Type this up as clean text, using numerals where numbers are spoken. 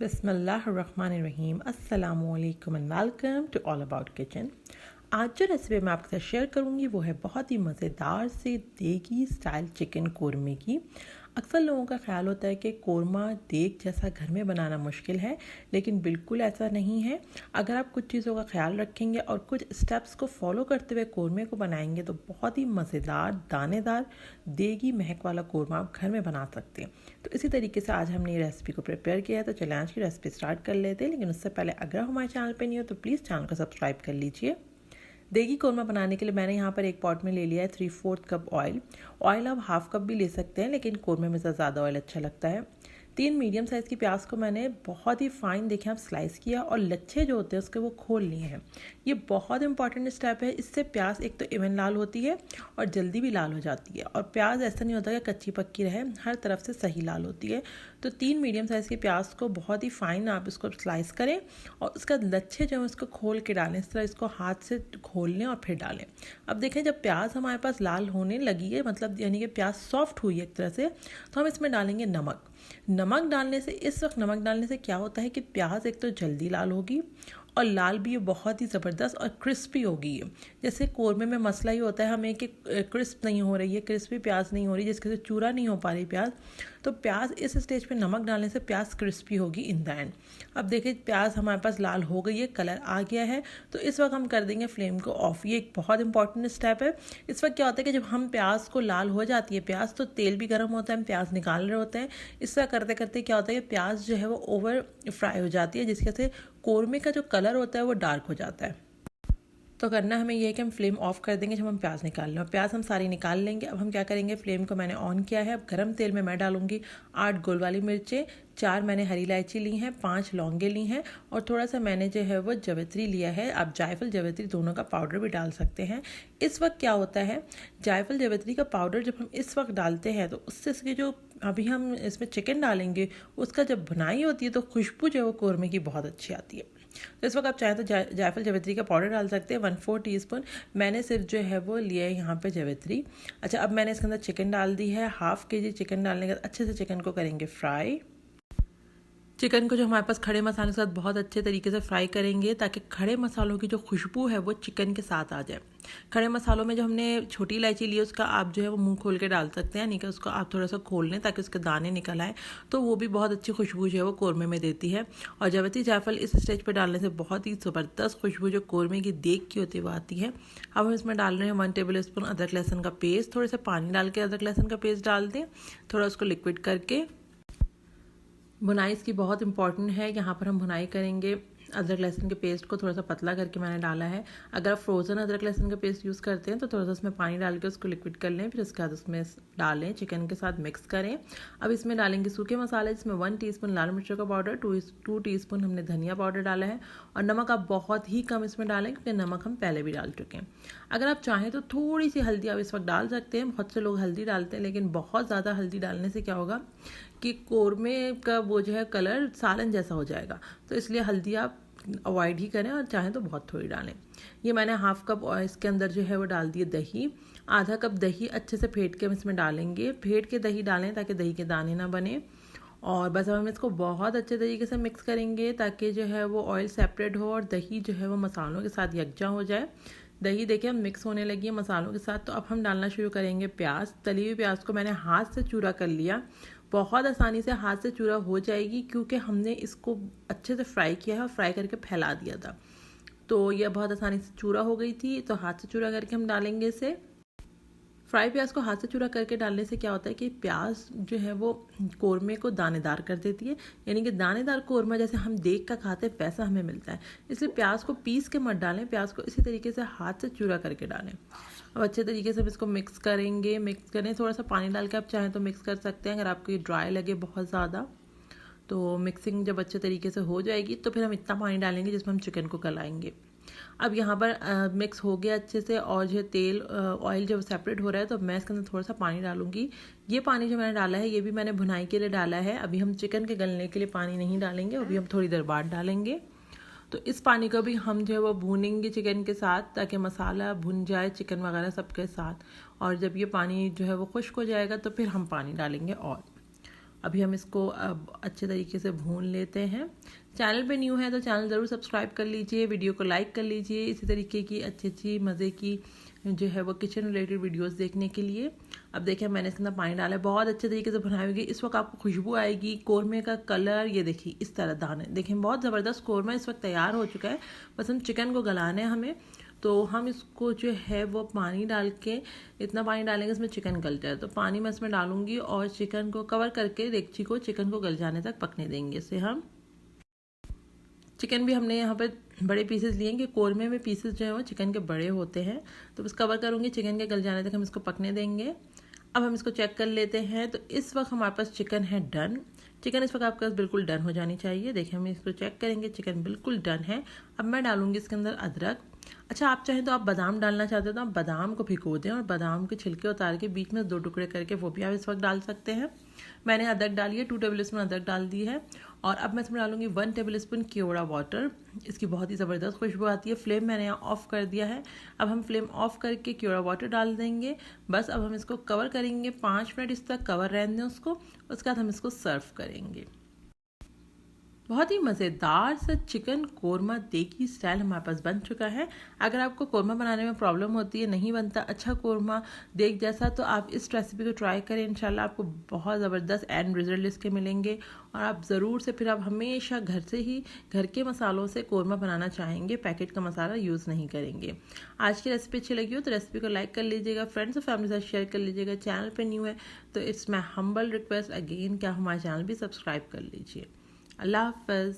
बिस्मिल्लाहिर्रहमानिर्रहीम अस्सलामुअलैकुम and welcome to all about kitchen. आज जो रेसिपी मैं आपके साथ शेयर करूंगी वो है बहुत ही मज़ेदार से देगी स्टाइल चिकन कोरमे की। अक्सर लोगों का ख्याल होता है कि कोरमा देग जैसा घर में बनाना मुश्किल है, लेकिन बिल्कुल ऐसा नहीं है। अगर आप कुछ चीज़ों का ख्याल रखेंगे और कुछ स्टेप्स को फॉलो करते हुए कोरमे को बनाएंगे तो बहुत ही मज़ेदार दानेदार देगी महक वाला कोरमा आप घर में बना सकते हैं। तो इसी तरीके से आज हमने ये रेसिपी को प्रिपेयर किया है, तो चलिए आज की रेसिपी स्टार्ट कर लेते हैं। लेकिन उससे पहले अगर हमारे चैनल पर नहीं हो तो प्लीज़ चैनल को सब्सक्राइब कर लीजिए। देगी कोरमा बनाने के लिए मैंने यहाँ पर एक पॉट में ले लिया है 3/4 कप ऑयल। ऑयल आप हाफ कप भी ले सकते हैं, लेकिन कोरमे में ज़्यादा ऑयल अच्छा लगता है। 3 मीडियम साइज़ की प्याज को मैंने बहुत ही फाइन देखें आप स्लाइस किया और लच्छे जो होते हैं उसके वो खोल लिए हैं। ये बहुत इंपॉर्टेंट स्टेप है। इससे प्याज एक तो इवन लाल होती है और जल्दी भी लाल हो जाती है, और प्याज ऐसा नहीं होता कि कच्ची पक्की रहे, हर तरफ से सही लाल होती है। तो 3 मीडियम साइज़ की प्याज को बहुत ही फाइन आप इसको स्लाइस करें और उसका लच्छे जो है उसको खोल के डालें। इस तरह इसको हाथ से खोल लें और फिर डालें। अब देखें जब प्याज हमारे पास लाल होने लगी है, मतलब यानी कि प्याज सॉफ्ट हुई है एक तरह से, तो हम इसमें डालेंगे नमक। नमक डालने से इस वक्त नमक डालने से क्या होता है कि प्याज एक तो जल्दी लाल होगी और लाल भी ये बहुत ही ज़बरदस्त और क्रिस्पी होगी। ये जैसे कोरमे में मसला ही होता है हमें कि क्रिस्प नहीं हो रही है, क्रिस्पी प्याज नहीं हो रही, जिसके से चूरा नहीं हो पा रही प्याज। तो प्याज इस स्टेज पे नमक डालने से प्याज क्रिस्पी होगी इन द एंड। अब देखिए प्याज हमारे पास लाल हो गई है, कलर आ गया है, तो इस वक्त हम कर देंगे फ्लेम को ऑफ। ये एक बहुत इंपॉर्टेंट स्टेप है। इस वक्त क्या होता है कि जब हम प्याज को लाल हो जाती है प्याज, तो तेल भी गर्म होता है, हम प्याज निकाल रहे होते हैं। इस तरह करते करते क्या होता है कि प्याज जो है वो ओवर फ्राई हो जाती है, जिसके से कोरमे का जो कलर होता है वो डार्क हो जाता है। तो करना हमें यह है कि हम फ्लेम ऑफ कर देंगे जब हम प्याज निकाल लें, और प्याज हम सारी निकाल लेंगे। अब हम क्या करेंगे, फ्लेम को मैंने ऑन किया है। अब गरम तेल में मैं डालूंगी 8 गोल वाली मिर्चें, 4 मैंने हरी इलायची ली हैं, 5 लौंगे ली हैं, और थोड़ा सा मैंने जो है वो जवित्री लिया है। आप जायफल जवित्री दोनों का पाउडर भी डाल सकते हैं। इस वक्त क्या होता है, जायफल जवित्री का पाउडर जब हम इस वक्त डालते हैं तो उससे इसकी जो अभी हम इसमें चिकन डालेंगे उसका जब भुनाई होती है तो खुशबू जो है वो कोरमे की बहुत अच्छी आती है। तो इस वक्त आप चाहें तो जायफल जवित्री का पाउडर डाल सकते हैं। 1/4 टीस्पून मैंने सिर्फ जो है वो लिया है यहाँ पे जवित्री। अच्छा, अब मैंने इसके अंदर चिकन डाल दी है। हाफ kg चिकन डालने के बाद अच्छे से चिकन को करेंगे फ्राई। चिकन को जो हमारे पास खड़े मसालों के साथ बहुत अच्छे तरीके से फ्राई करेंगे, ताकि खड़े मसालों की जो खुशबू है वो चिकन के साथ आ जाए। खड़े मसालों में जो हमने छोटी इलायची ली है उसका आप जो है वो मुंह खोल के डाल सकते हैं, नहीं कि उसको आप थोड़ा सा खोल लें ताकि उसके दाने निकल आए, तो वो भी बहुत अच्छी खुशबू जो है वो कोरमे में देती है। और जवित्री जायफल इस स्टेज पर डालने से बहुत ही ज़बरदस्त खुशबू जो कोरमे की देग की होती है वो आती है। अब हम इसमें डाल रहे हैं 1 टेबल स्पून अदरक लहसुन का पेस्ट। थोड़े से पानी डाल के अदरक लहसुन का पेस्ट डाल दें, थोड़ा उसको लिक्विड करके। भुनाई इसकी बहुत इंपॉर्टेंट है। यहाँ पर हम भुनाई करेंगे। अदरक लहसुन के पेस्ट को थोड़ा सा पतला करके मैंने डाला है। अगर आप फ्रोज़न अदरक लहसुन का पेस्ट यूज़ करते हैं तो थोड़ा सा उसमें पानी डाल के उसको लिक्विड कर लें, फिर उसके बाद उसमें डालें, चिकन के साथ मिक्स करें। अब इसमें डालेंगे सूखे मसाले, जिसमें 1 टीस्पून लाल मिर्चों का पाउडर, 2 टीस्पून हमने धनिया पाउडर डाला है, और नमक आप बहुत ही कम इसमें डालें क्योंकि नमक हम पहले भी डाल चुके हैं। अगर आप चाहें तो थोड़ी सी हल्दी आप इस वक्त डाल सकते हैं। बहुत से लोग हल्दी डालते हैं, लेकिन बहुत ज़्यादा हल्दी डालने से क्या होगा कि कोरमे का वो जो है कलर सालन जैसा हो जाएगा, तो इसलिए हल्दी आप अवॉइड ही करें, और चाहें तो बहुत थोड़ी डालें। ये मैंने हाफ कप और इसके अंदर जो है वो डाल दिए दही। आधा कप दही अच्छे से फेंट के हम इसमें डालेंगे। फेंट के दही डालें ताकि दही के दाने ना बने। और बस अब हम इसको बहुत अच्छे तरीके से मिक्स करेंगे ताकि जो है वो ऑयल सेपरेट हो और दही जो है वो मसालों के साथ यकजा हो जाए। दही देखिए हम मिक्स होने लगी है मसालों के साथ। तो अब हम डालना शुरू करेंगे प्याज। तली हुई प्याज को मैंने हाथ से चूरा कर लिया। बहुत आसानी से हाथ से चूरा हो जाएगी क्योंकि हमने इसको अच्छे से फ्राई किया है और फ्राई करके फैला दिया था, तो यह बहुत आसानी से चूरा हो गई थी। तो हाथ से चूरा करके हम डालेंगे इसे। फ्राई प्याज को हाथ से चूरा करके डालने से क्या होता है कि प्याज जो है वो कोरमे को दानेदार कर देती है, यानी कि दानेदार कोरमा जैसे हम देख का खाते हैं वैसा हमें मिलता है। इसलिए प्याज को पीस के मत डालें, प्याज को इसी तरीके से हाथ से चूरा करके डालें। अब अच्छे तरीके से हम इसको मिक्स करेंगे। मिक्स करें, थोड़ा सा पानी डाल के आप चाहें तो मिक्स कर सकते हैं। अगर आपको ये ड्राई लगे बहुत ज़्यादा, तो मिक्सिंग जब अच्छे तरीके से हो जाएगी तो फिर हम इतना पानी डालेंगे जिसमें हम चिकन को गलाएंगे। अब यहाँ पर मिक्स हो गया अच्छे से, और जो तेल ऑयल जब सेपरेट हो रहा है तो मैं इसके अंदर थोड़ा सा पानी डालूंगी। ये पानी जो मैंने डाला है ये भी मैंने भुनाई के लिए डाला है। अभी हम चिकन के गलने के लिए पानी नहीं डालेंगे, अभी हम थोड़ी देर बाद डालेंगे। तो इस पानी को भी हम जो है वो भूनेंगे चिकन के साथ, ताकि मसाला भुन जाए चिकन वगैरह सबके साथ। और जब ये पानी जो है वो खुश्क हो जाएगा तो फिर हम पानी डालेंगे। अभी हम इसको अच्छे तरीके से भून लेते हैं। चैनल पे न्यू है तो चैनल ज़रूर सब्सक्राइब कर लीजिए, वीडियो को लाइक कर लीजिए इसी तरीके की अच्छी मज़े की जो है वो किचन रिलेटेड वीडियोस देखने के लिए। अब देखिए मैंने इसके अंदर पानी डाला है, बहुत अच्छे तरीके से बनाई होगी। इस वक्त आपको खुशबू आएगी, कौरमे का कलर ये देखिए इस तरह दाने देखिए, बहुत ज़बरदस्त कौरमा इस वक्त तैयार हो चुका है। बस हम चिकन को गलाने हमें, तो हम इसको जो है वो पानी डाल के, इतना पानी डालेंगे इसमें चिकन गल जाए। तो पानी मैं इसमें डालूंगी और चिकन को कवर करके डेगची को चिकन को गल जाने तक पकने देंगे। इसे हम चिकन भी हमने यहाँ पे बड़े पीसेस लिए हैं कि कौरमे में पीसेस जो है वो चिकन के बड़े होते हैं। तो बस कवर करूँगी, चिकन के गल जाने तक हम इसको पकने देंगे। अब हम इसको चेक कर लेते हैं। तो इस वक्त हमारे पास चिकन है डन। चिकन इस वक्त आपके पास बिल्कुल डन हो जानी चाहिए। देखिए हम इसको चेक करेंगे, चिकन बिल्कुल डन है। अब मैं डालूंगी इसके अंदर अदरक। अच्छा, आप चाहें तो आप बादाम डालना चाहते हो तो आप बादाम को भिगो दें और बादाम के छिलके उतार के बीच में 2 टुकड़े करके वो भी आप इस वक्त डाल सकते हैं। मैंने अदरक डाली है, 2 टेबल स्पून अदरक डाल दी है। और अब मैं इसमें डालूंगी 1 टेबल स्पून केवड़ा वाटर। इसकी बहुत ही ज़बरदस्त खुशबू आती है। फ्लेम मैंने यहाँ ऑफ कर दिया है। अब हम फ्लेम ऑफ करके केवड़ा वाटर डाल देंगे। बस अब हम इसको कवर करेंगे, 5 मिनट इस तक कवर रहने दें उसको। उसके बाद हम इसको सर्व करेंगे। बहुत ही मज़ेदार सा चिकन कोरमा देगी स्टाइल हमारे पास बन चुका है। अगर आपको कोरमा बनाने में प्रॉब्लम होती है, नहीं बनता अच्छा कोरमा देग जैसा, तो आप इस रेसिपी को ट्राई करें। इंशाल्लाह आपको बहुत ज़बरदस्त एंड रिजल्ट इसके मिलेंगे और आप ज़रूर से फिर आप हमेशा घर से ही घर के मसालों से कोरमा बनाना चाहेंगे, पैकेट का मसाला यूज़ नहीं करेंगे। आज की रेसिपी अच्छी लगी हो तो रेसिपी को लाइक कर लीजिएगा, फ्रेंड्स और फैमिली के साथ शेयर कर लीजिएगा। चैनल पर न्यू है तो it's my humble request again कि आप हमारे चैनल भी सब्सक्राइब कर लीजिए। अल्लाह हाफ़िज़।